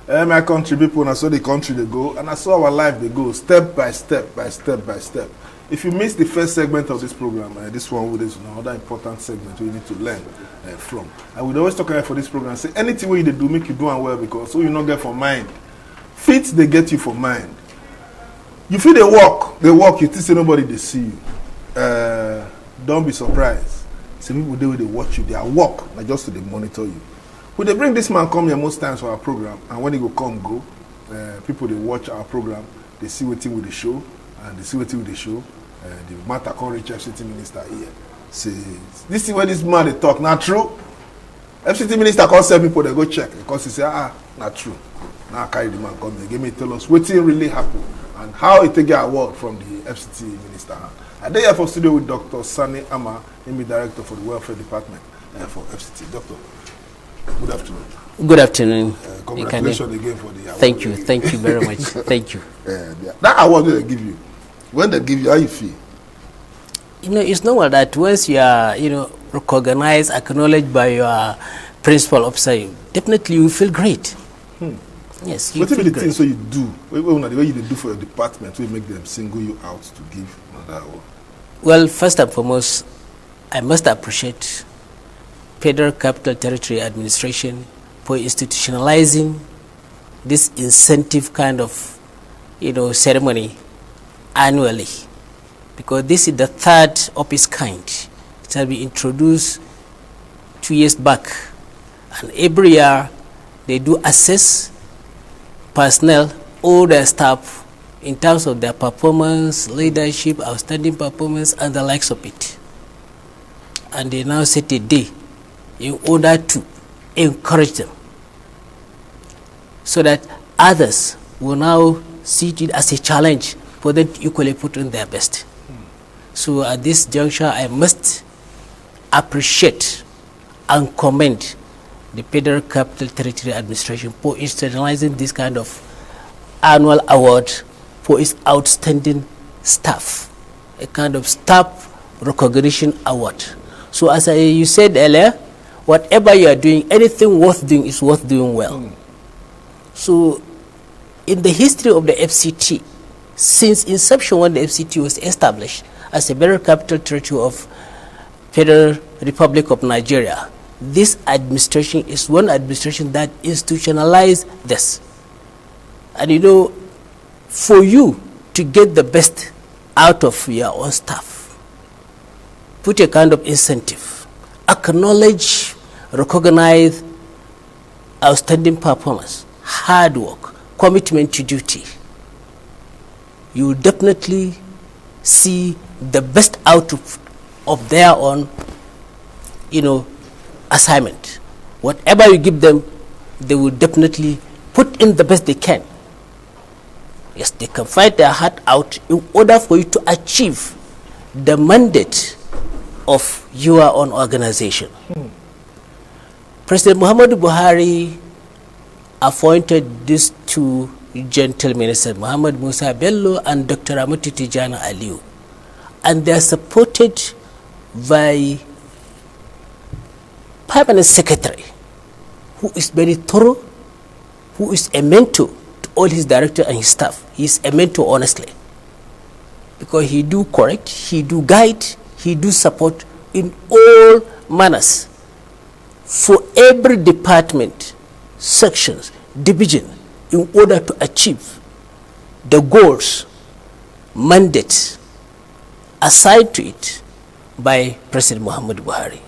My country people, and I saw the country they go, and I saw our life they go, step by step, by step by step. If you miss the first segment of this program, this one is another important segment we need to learn from. I would always talk about for this program, say anything where you do, make you do and well, because so you not get for mind. Fit, they get you for mind. You feel they walk, you think say nobody they see you. Don't be surprised. Some people they watch you, they are walk, like just to they monitor you. When they bring this man come here most times for our program, and when he go, people they watch our program, they see what thing with the show, and they see what thing with the show. The matter called reach FCT minister here. Say, this is where this man they talk, not true. FCT minister call 7 people, they go check, because he say, not true. Now I carry the man come here, give me tell us what really happened, and how he take a award from the FCT minister. I dey here for studio with Dr. SANI AMAR, him director for the welfare department for FCT. Doctor, good afternoon. Good afternoon. Congratulations again for the award. Thank you very much. Thank you. That award they give you, when they give you, how you feel? It's normal that once you are, recognized, acknowledged by your principal officer, definitely you feel great. Yes, you what feel the great. things so you do? The way you do for your department, we make them single you out to give another award. Well, first and foremost, I must appreciate Federal Capital Territory Administration for institutionalizing this incentive kind of, ceremony annually, because this is the third of its kind. It has been introduced 2 years back, and every year they do assess personnel, all their staff, in terms of their performance, leadership, outstanding performance, and the likes of it. And they now set a day in order to encourage them, so that others will now see it as a challenge for them to equally put in their best. So at this juncture, I must appreciate and commend the Federal Capital Territory Administration for institutionalizing this kind of annual award for its outstanding staff, a kind of staff recognition award. So as you said earlier, whatever you are doing, anything worth doing is worth doing well. So in the history of the FCT, since inception when the FCT was established as a Federal Capital Territory of Federal Republic of Nigeria, this administration is one administration that institutionalized this. And for you to get the best out of your own staff, put a kind of incentive, acknowledge, recognize outstanding performance, hard work, commitment to duty. You will definitely see the best out of their own, assignment. Whatever you give them, they will definitely put in the best they can. Yes, they can fight their heart out in order for you to achieve the mandate of your own organization. President Muhammadu Buhari appointed these two gentlemen, Minister Muhammad Musa Bello and Dr. Amati Tijana Aliu, and they are supported by Permanent Secretary, who is very thorough, who is a mentor to all his directors and his staff. He is a mentor, honestly, because he do correct, he do guide, he do support in all manners for every department, sections, division, in order to achieve the goals, mandates assigned to it by President Muhammad Buhari.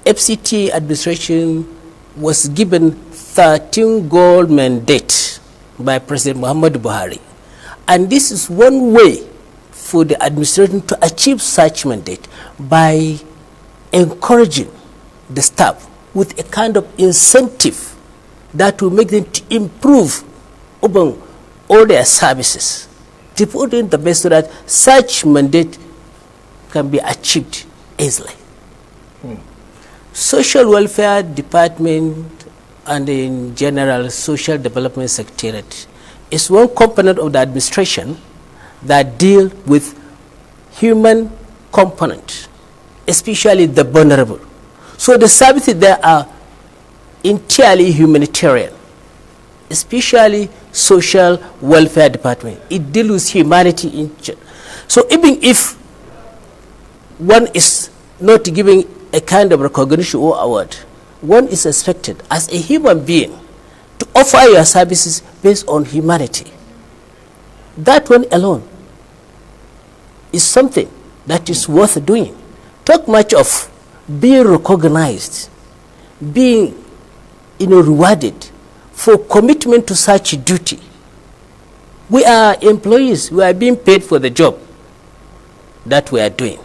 FCT administration was given 13 goal mandates by President Muhammad Buhari, and this is one way for the administration to achieve such mandate by encouraging the staff with a kind of incentive that will make them to improve upon all their services, to put in the best so that such mandate can be achieved easily. Social Welfare Department and in general Social Development Secretariat is one component of the administration that deal with human component, especially the vulnerable. So the services there are entirely humanitarian. especially social welfare department. It deals with humanity in so even if one is not giving a kind of recognition or award, one is expected as a human being to offer your services based on humanity. That one alone is something that is worth doing. Talk much of being recognized, being rewarded for commitment to such a duty. We are employees, we are being paid for the job that we are doing.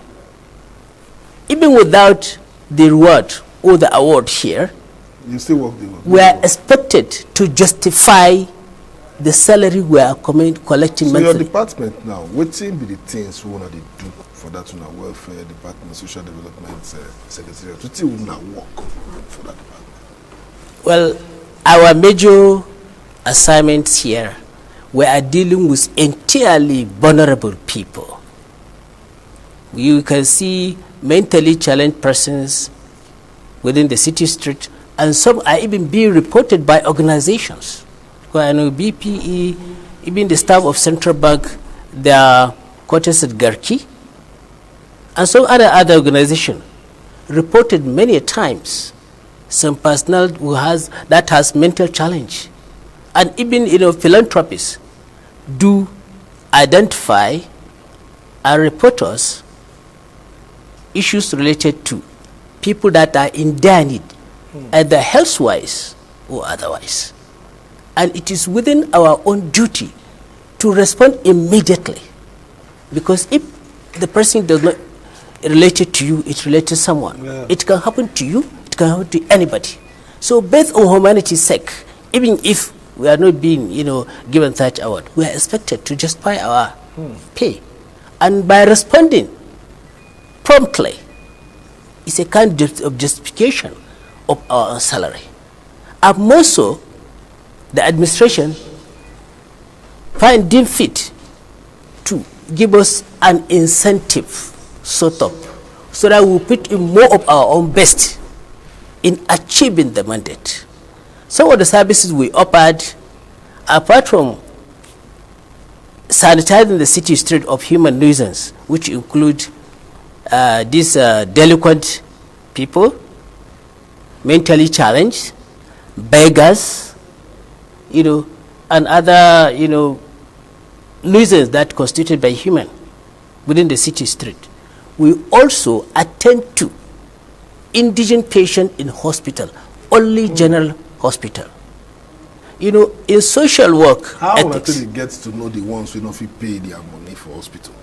Even without the reward or the award here, you still work the work. We are expected to justify the salary we are collecting so monthly. Your department now, what will be the things we want to do for that welfare department, social development secretariat? What will we work for that department? Well, our major assignments here, we are dealing with entirely vulnerable people. You can see mentally challenged persons within the city street, and some are even being reported by organizations. Where I know BPE, even the staff of Central Bank, their quarters at Garki, and some other organization reported many times some personnel that has mental challenge, and even philanthropists do identify and report us issues related to people that are in dire need, either health-wise or otherwise. And it is within our own duty to respond immediately, because if the person does not relate it to you, it relates to someone. Yeah. It can happen to you, it can happen to anybody. So based on humanity's sake, even if we are not being given such award, we are expected to justify our pay. And by responding promptly, it's a kind of justification of our salary. And more so, the administration deem fit to give us an incentive sort of, so that we put in more of our own best in achieving the mandate. Some of the services we offered, apart from sanitizing the city street of human nuisance, which include these delinquent people, mentally challenged, beggars, and other, nuisance that constituted by human within the city street. We also attend to indigent patients in hospital, only general hospital. In social work, how actually gets to know the ones who don't pay their money for hospital?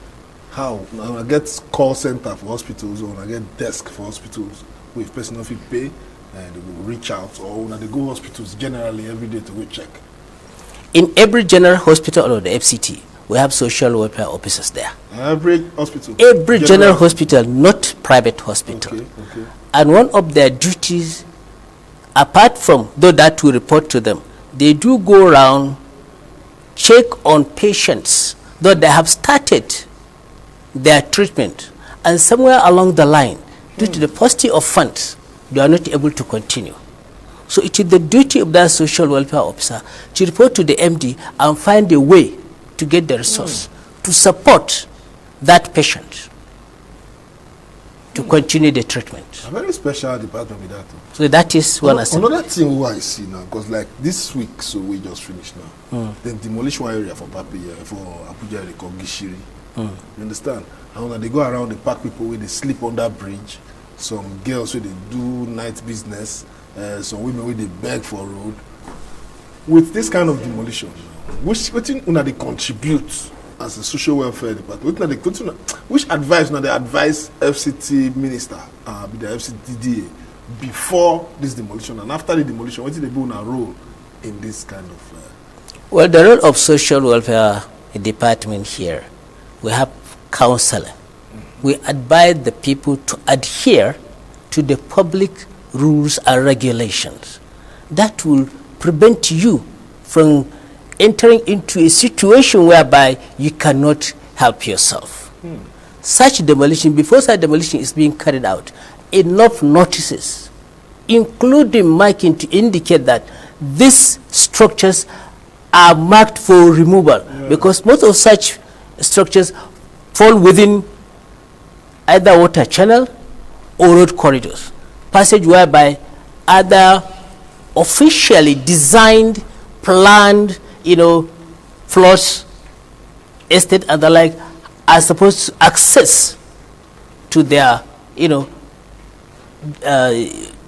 How? When I get call center for hospitals, or when I get desk for hospitals, with person don't pay, and they will reach out, or when they go hospitals generally every day to go check. In every general hospital or the FCT, we have social welfare officers there. Every hospital? Every general hospital, not private hospital. Okay. And one of their duties, apart from that we report to them, they do go around, check on patients, though they have started their treatment, and somewhere along the line, due to the paucity of funds, they are not able to continue. So it is the duty of that social welfare officer to report to the MD and find a way to get the resource to support that patient to continue the treatment. A very special department with that. So that is one aspect. Another thing who I see now, because like this week, so we just finished now, then demolish one area for Abuja, they call Gishiri. You understand? And when they go around, they pack people where they sleep on that bridge. Some girls where they do night business. Some women where they beg for road. With this kind of demolition, which they contribute as a social welfare department? Which advice now they advise FCT minister, the FCTDA, before this demolition and after the demolition? What did they do in a role in this kind of? Well, the role of social welfare department here, we have counseling. We advise the people to adhere to the public rules and regulations. That will prevent you from entering into a situation whereby you cannot help yourself. Such demolition, before such demolition is being carried out, enough notices, including marking to indicate that this structures are marked for removal, because most of such structures fall within either water channel or road corridors, passage whereby other officially designed, planned, plots, estate and the like are supposed to access to their,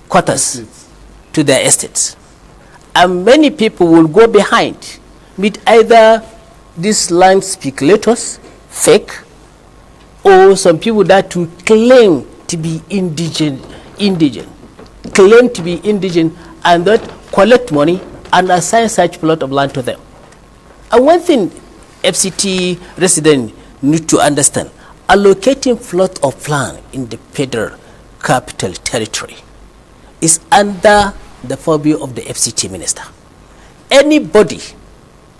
quarters, to their estates. And many people will go behind, meet either these land speculators, fake, or some people that will claim to be indigent, claim to be indigent, and that collect money and assign such plot of land to them. And one thing FCT residents need to understand, allocating plot of land in the federal capital territory is under the purview of the FCT minister. Anybody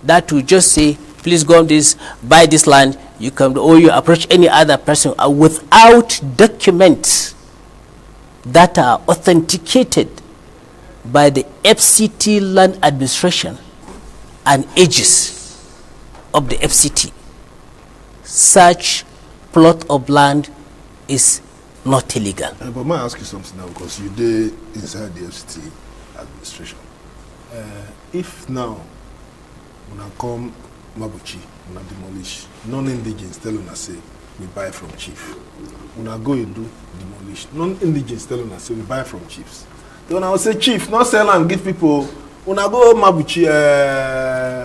that will just say, please go on this, buy this land, you come, or you approach any other person without documents that are authenticated by the FCT land administration and aegis of the FCT, such plot of land is not illegal. But may I ask you something now, because you did inside the FCT administration. If now when I come Mabuchi, when I demolish, non-indigens tell us say we buy from chief. When I go and do demolish, non-indigens tell us say we buy from chiefs. Then when I will say chief, not sell and give people. When I go Mabuchi,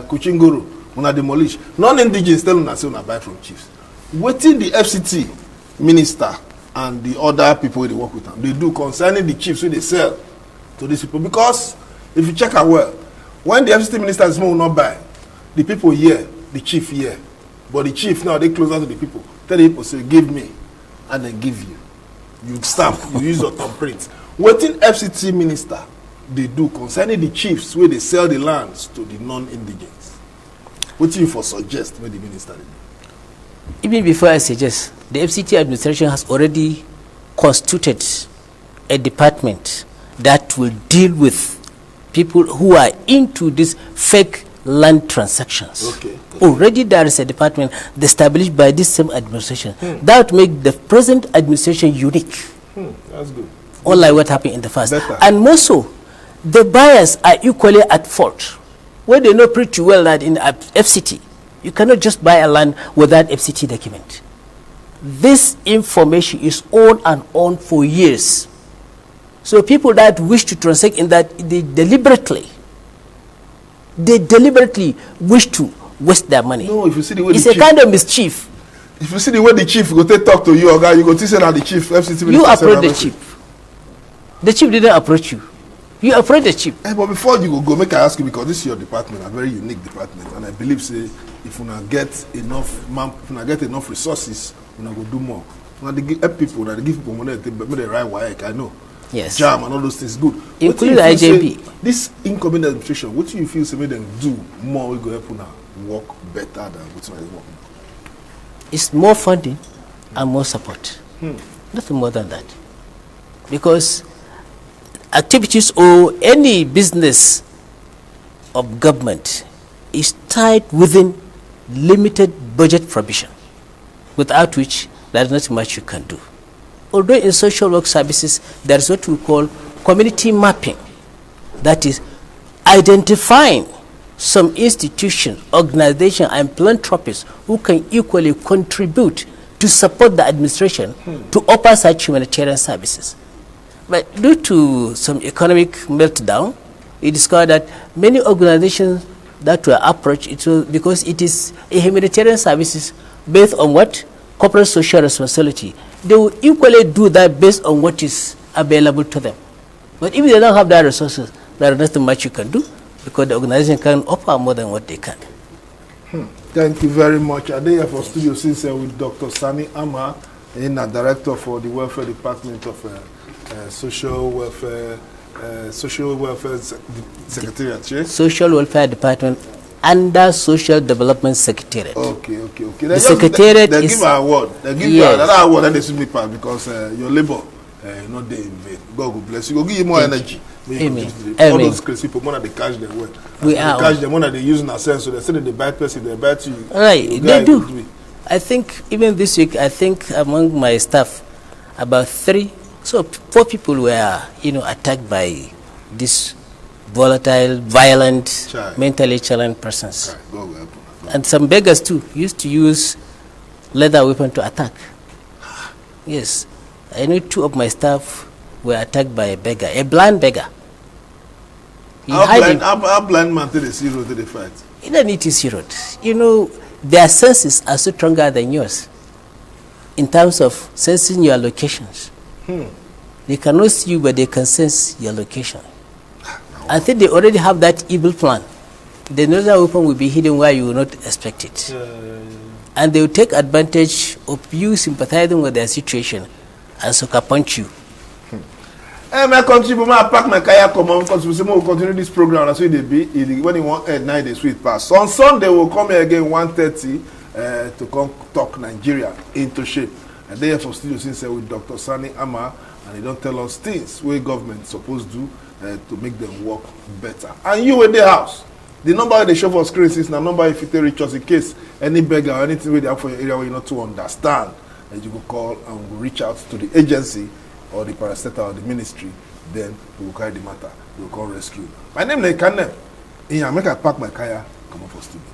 Kuchinguru, when I demolish, non-indigens tell us say we buy from chiefs. Waiting the FCT minister and the other people they work with them, they do concerning the chiefs who they sell to these people. Because if you check out well, when the FCT minister is will not buy, the people here, the chief here, but the chief now they closer to the people. Tell the people say give me, and they give you. You stamp, you use your thumbprint. Waiting FCT minister they do concerning the chiefs where they sell the lands to the non-indigents. What you for suggest when the minister did? Even before I suggest, the FCT administration has already constituted a department that will deal with people who are into these fake land transactions. Okay. Already there is a department established by this same administration that will make the present administration unique. That's good. Unlike what happened in the past. Better. And more so, the buyers are equally at fault. Where they know pretty well that in FCT, you cannot just buy a land without FCT document. This information is on and on for years. So people that wish to transact in that, they deliberately wish to waste their money. No, if you see the way it's the a chief, kind of mischief. if you see the way the chief go take talk to you, or guy, you go to say that the chief FCT minister. You approach the chief. The chief didn't approach you. You approach the chief. But before you go, make I ask you, because this is your department, a very unique department, and I believe say if you get enough resources, you go do more. When they give people, they give people money, they write work. I know. Yes. Jam and all those things good. Including IJB. This incoming administration, what do you feel say make them do more? We go help now work better than what's my work. It's more funding and more support. Nothing more than that. Because activities or any business of government is tied within limited budget provision, without which there is not much you can do. Although in social work services, there is what we call community mapping. That is identifying some institution, organization, and philanthropists who can equally contribute to support the administration to offer such humanitarian services. But due to some economic meltdown, we discovered that many organizations that were approached, it was because it is a humanitarian services based on what? Corporate social responsibility. They will equally do that based on what is available to them. But if they don't have that resources, there is nothing much you can do, because the organization can offer more than what they can. Thank you very much. I'm here for Studio Sincere with Dr. SANI AMAR, Director for the Welfare Department of Social Welfare Secretariat. Yes? Social Welfare Department under Social Development Secretariat. Okay. The Secretariat they is... give an award. They give you another award that they should be part, because your labor not there in vain. God will bless you. Go give you more energy. Amen. All Amen. those crazy people, when they catch them, well, We they are. catch them, when they use in sense, so they say that they bite person, they bite you. Right, you they guys do. will it. I think even this week, I think among my staff, about 4 people were, attacked by this volatile, violent, Child. mentally challenged persons. Right, God will help us. And some beggars too used to use leather weapon to attack. Yes, I know 2 of my staff were attacked by a beggar, a blind beggar. He hiding. How blind man till they see road, till they fight? You don't need to see road. Their senses are so stronger than yours in terms of sensing your locations. They cannot see you, but they can sense your location. I think they already have that evil plan. The another weapon will be hidden where you will not expect it. And they will take advantage of you sympathizing with their situation and sucker punch you. Hey, my country, but I pack my kayak come on because we say we'll continue this program. That's why they be when you want at night they sweet pass. So on Sunday we'll come here again 1:30 to come talk Nigeria into shape. And they have for studio since with Dr. SANI AMAR, and they don't tell us things where government supposed to do to make them work better. And you in the house, the number they show for screen is the number if you reach us in case any beggar or anything where they have for your area where you not to understand, and you go call and we'll reach out to the agency or the parastatal or the ministry, then we will carry the matter. We will call rescue. My name is Ekanem. Inyang, make I pack my kaya, come on for studio.